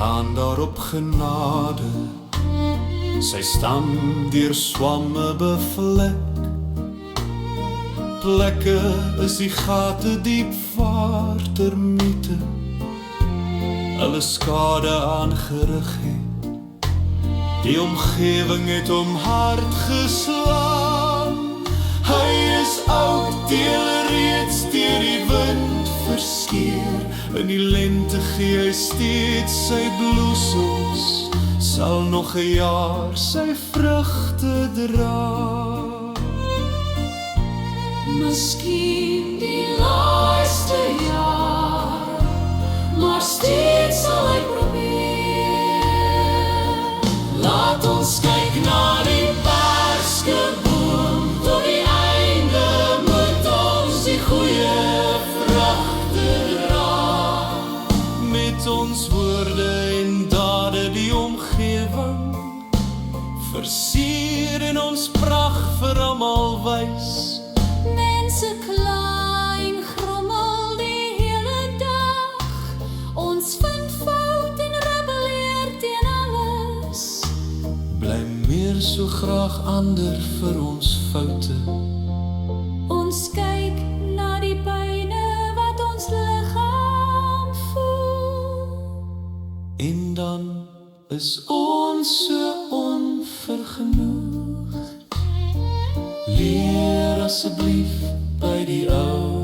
staan daar op genade, sy stam deur swamme bevlek. Plekke is die gate diep waar termiete hulle skade aangerig het. Die omgewing het hom hard geslaan. Hy is oud, deel reeds deur die wind verskeer. In die lente gee hy steeds sy bloesems, sal nog 'n jaar sy vrugte dra. Miskien die laaste jaar, maar steeds sal hy probeer. Laat ons kyk na die perskeboom, tot die einde moet ons die goeie vrugte dra. Met ons woorde en dade die omgewing versier en ons pragt vir almal wys. Mense kla en grommel die hele dag, ons vind fout en rebelleer teen alles. Bly meer so graag ander vir ons foute. Ons kyk na die pyne wat ons liggaam voel, En dan is ons so onvergenoeg. Leer asseblief by die ou